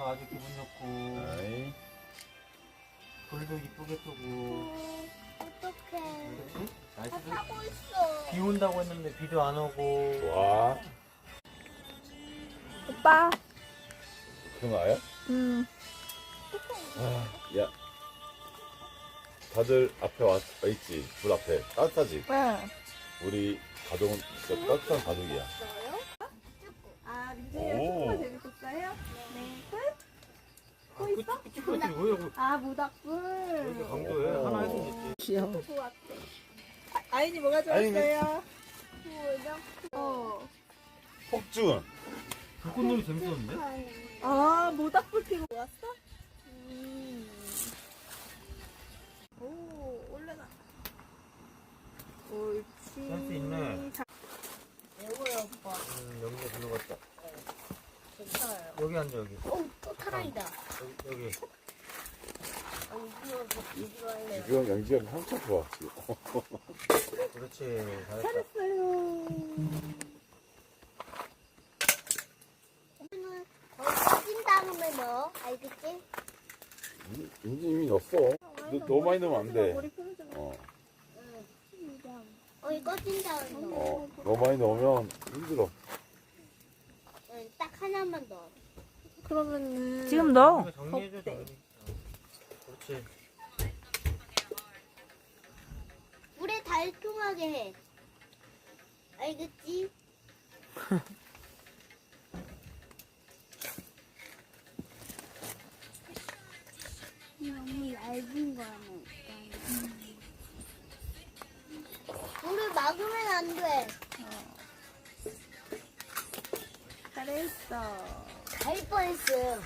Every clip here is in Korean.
아주 기분 좋고. 아이. 불도 이쁘게 끄고. 어떡해. 그렇지? 다 날씨도 타고 있어. 비 온다고 했는데 비도 안 오고. 와. 오빠. 그런 거 아야? 아, 야. 다들 앞에 와 있지? 물 앞에. 따뜻하지? 응. 우리 가족은 진짜 따뜻한 가족이야. 아, 오. 민준이가 재밌었어요? 네. 끝? 그 찌끄러기 뭐야? 아, 모닥불. 강조해. 하나 해도 됐지. 귀여워. 아인이 뭐가 좋았어요? 폭죽은? 불꽃놀이 재밌었는데? 아, 모닥불 피고 왔어? 오, 올라가. 옳지. 센스 있네. 배고요 오빠. 여기가 들어갔다. 괜찮아요. 여기 앉아 여기. 또 타라이다. 여기. 이거 할래요. 지금 양지가 한참 좋아. 그렇지. 잘했다. 잘했어요. 이거는 거의 찐 다음에 넣어. 알겠지? 이제 이미 넣었어. 너무 많이 넣으면 안 돼. 머리 풀어주면. 이거 찐 다음에 넣어. 너무 많이 넣으면 힘들어. 응, 딱 하나만 넣어. 그러면은. 지금 넣어. 정리해줘 컵대. 정리. 그렇지. 물에 달통하게 해. 알겠지? 너무 얇은 거는. 물을 막으면 안 돼. 잘했어. 갈 뻔했어요.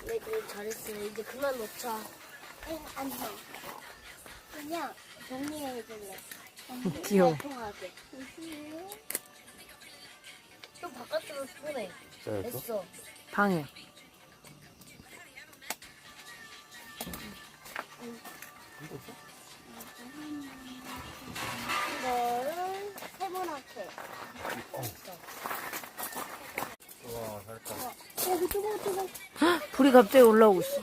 네, 그래 잘했어요. 이제 그만 놓자. 안 돼. 그냥 정리해줄래. 귀여워. 통하게. 또 바깥으로 쏘네. 잘했어? 됐어. 방해. 이거를 세모나게. 좋아 잘했다. 어, 뜨거워. 불이 갑자기 올라오고 있어.